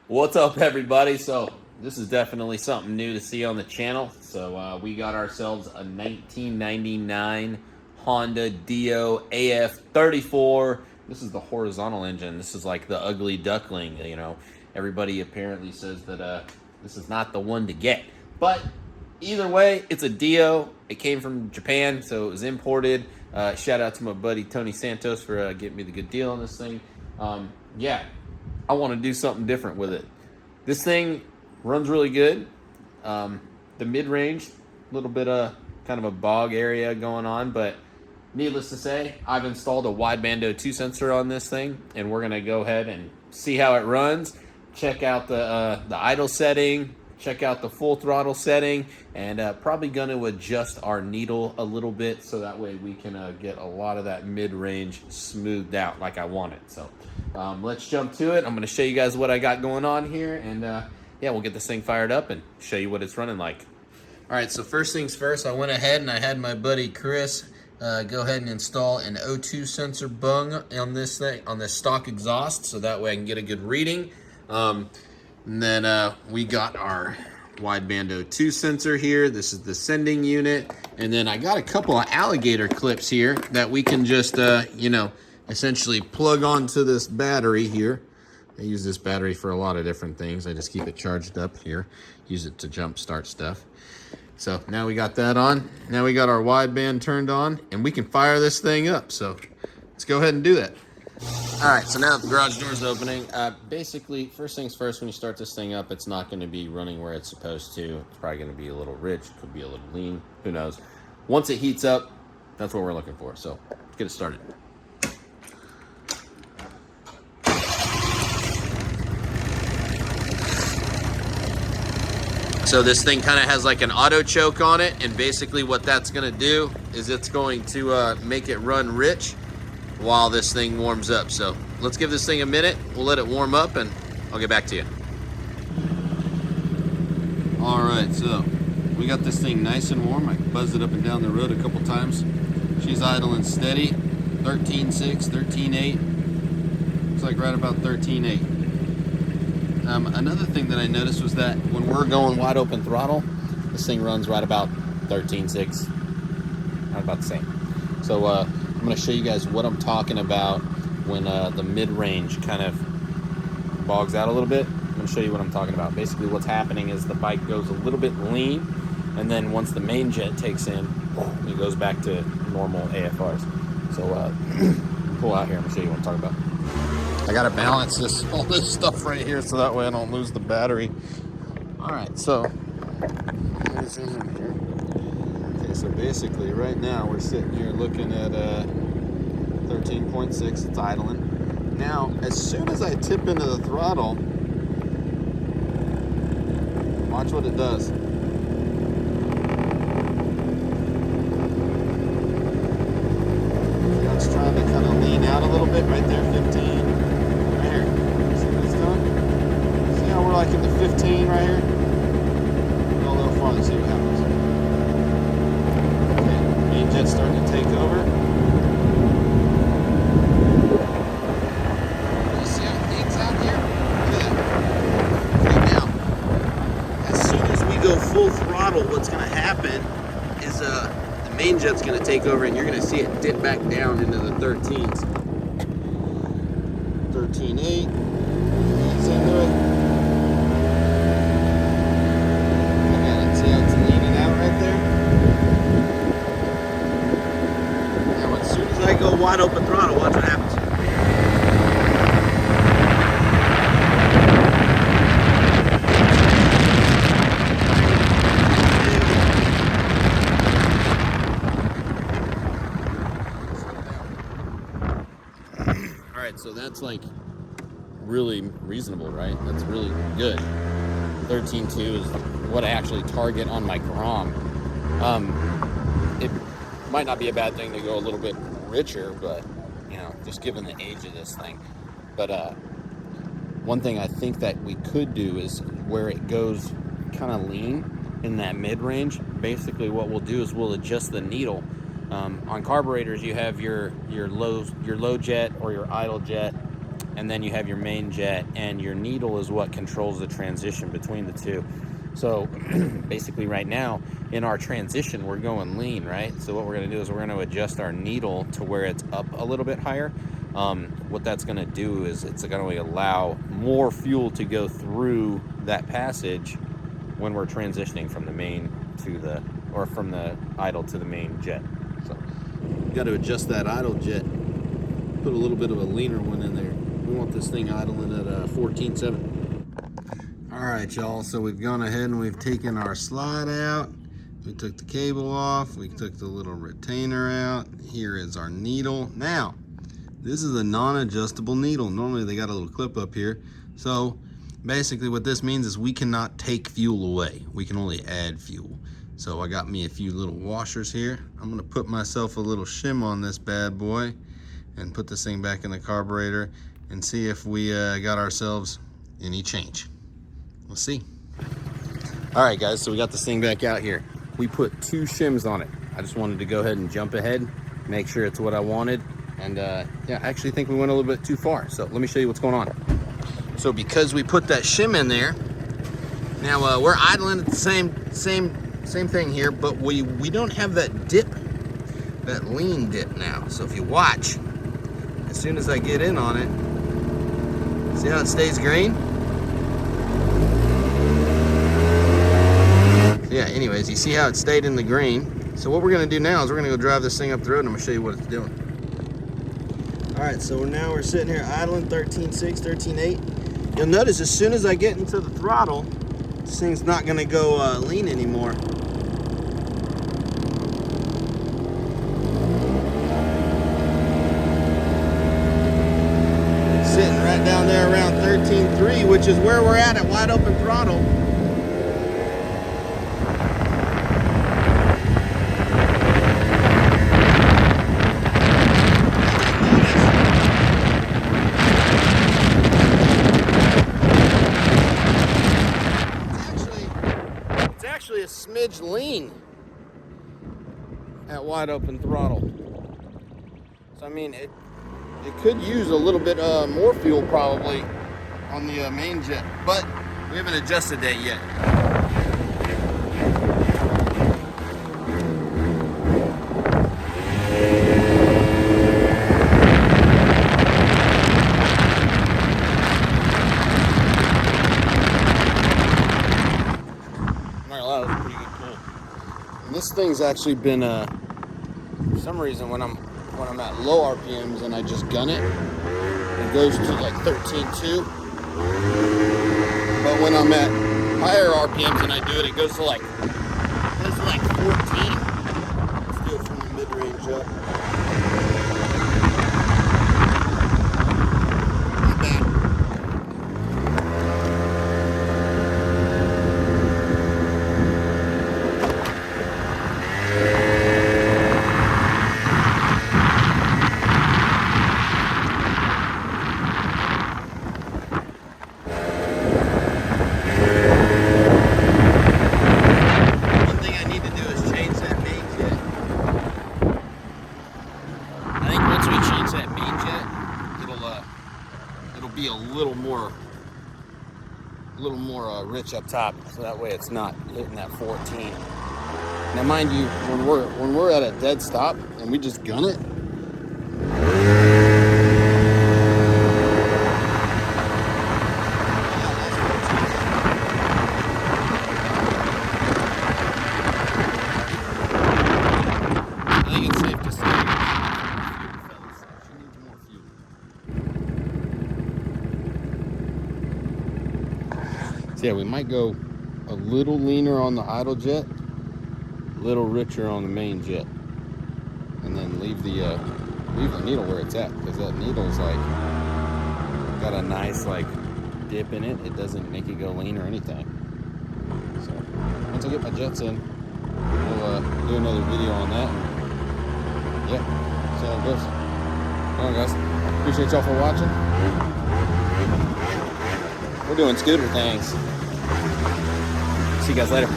What's up, everybody? So this is definitely something new to see on the channel. So we got ourselves a 1999 Honda Dio AF34. This is the horizontal engine. This is like the ugly duckling, you know. Everybody apparently says that this is not the one to get. But either way, it's a Dio. It came from Japan, so it was imported. Shout out to my buddy Tony Santos for getting me the good deal on this thing. Yeah, I want to do something different with it. This thing runs really good. The mid-range, a little bit of kind of a bog area going on, but needless to say, I've installed a wideband O2 sensor on this thing, and we're gonna go ahead and see how it runs, check out the idle setting, check out the full throttle setting, and probably gonna adjust our needle a little bit so that way we can get a lot of that mid-range smoothed out like I want it. So let's jump to it. I'm gonna show you guys what I got going on here, and yeah, we'll get this thing fired up and show you what it's running like. All right, so first things first, I went ahead and I had my buddy Chris go ahead and install an O2 sensor bung on this thing, on this stock exhaust, so that way I can get a good reading. And then we got our wideband O2 sensor here. This is the sending unit. And then I got a couple of alligator clips here that we can just, you know, essentially plug onto this battery here. I use this battery for a lot of different things. I just keep it charged up here. Use it to jump start stuff. So now we got that on. Now we got our wideband turned on, and we can fire this thing up. So let's go ahead and do that. All right, so now the garage door is opening. Basically, first things first, when you start this thing up, it's not going to be running where it's supposed to. It's probably going to be a little rich, could be a little lean, who knows. Once it heats up, that's what we're looking for. So let's get it started. So this thing kind of has like an auto choke on it, and basically what that's going to do is it's going to make it run rich while this thing warms up. So let's give this thing a minute. We'll let it warm up and I'll get back to you. All right, so we got this thing nice and warm. I buzzed it up and down the road a couple times. She's idling steady, 13.6, 13.8. Looks like right about 13.8. Another thing that I noticed was that when we're going wide open throttle, this thing runs right about 13.6, right about the same. So I'm going to show you guys what I'm talking about when the mid-range kind of bogs out a little bit. I'm going to show you what I'm talking about. Basically what's happening is the bike goes a little bit lean, and then once the main jet takes in, it goes back to normal AFRs. So pull out here, I'm going to show you what I'm talking about. I gotta balance all this stuff right here so that way I don't lose the battery. All right, so okay, so basically right now we're sitting here looking at 13.6. It's idling. Now, as soon as I tip into the throttle, watch what it does. It's trying to kind of lean out a little bit right there, 15. We're like in the 15 right here. Go a little farther, see what happens. Okay, main jet's starting to take over. You see how it leans out here? Look at that. Okay, now, as soon as we go full throttle, what's going to happen is the main jet's going to take over, and you're going to see it dip back down into the 13s. 13.8. Ease into it. I go wide open throttle, watch what happens. All right, so that's like really reasonable, right? That's really good. 13.2 is what I actually target on my Grom. It might not be a bad thing to go a little bit richer, but you know, just given the age of this thing. But one thing I think that we could do is where it goes kind of lean in that mid-range, basically what we'll do is we'll adjust the needle. On carburetors, you have your low jet or your idle jet, and then you have your main jet, and your needle is what controls the transition between the two. So basically right now in our transition, we're going lean, right? So what we're gonna do is we're gonna adjust our needle to where it's up a little bit higher. What that's gonna do is it's gonna allow more fuel to go through that passage when we're transitioning from the main to the, or from the idle to the main jet. So you got to adjust that idle jet, put a little bit of a leaner one in there. We want this thing idling at 14.7. All right, y'all, so we've gone ahead and we've taken our slide out. We took the cable off, we took the little retainer out. Here is our needle. Now, this is a non-adjustable needle. Normally they got a little clip up here. So basically what this means is we cannot take fuel away. We can only add fuel. So I got me a few little washers here. I'm gonna put myself a little shim on this bad boy and put this thing back in the carburetor and see if we got ourselves any change. We'll see. All right, guys, so we got this thing back out here. We put 2 shims on it. I just wanted to go ahead and jump ahead, make sure it's what I wanted. And yeah, I actually think we went a little bit too far. So let me show you what's going on. So because we put that shim in there, now we're idling at the same thing here, but we don't have that dip, that lean dip now. So if you watch, as soon as I get in on it, see how it stays green? Yeah, anyways, you see how it stayed in the green. So what we're gonna do now is we're gonna go drive this thing up the road and I'm gonna show you what it's doing. All right, so now we're sitting here idling 13.6, 13.8. You'll notice as soon as I get into the throttle, this thing's not gonna go lean anymore. It's sitting right down there around 13.3, which is where we're at wide open throttle. Actually a smidge lean at wide open throttle. So I mean it could use a little bit more fuel probably on the main jet, but we haven't adjusted that yet. This thing's actually been for some reason when I'm at low RPMs and I just gun it, it goes to like 13.2. But when I'm at higher RPMs and I do it, it goes to like 14. Let's do it from the mid-range up. Not bad. Be a little more rich up top, so that way it's not hitting that 14. Now mind you, when we're at a dead stop and we just gun it, I think it's safe to say she needs more fuel. Yeah, we might go a little leaner on the idle jet, a little richer on the main jet, and then leave the needle where it's at, because that needle's like got a nice like dip in it. It doesn't make it go lean or anything. So once I get my jets in, we'll do another video on that. And yeah, see how it goes. All right, guys, appreciate y'all for watching. We're doing scooter things. See you guys later.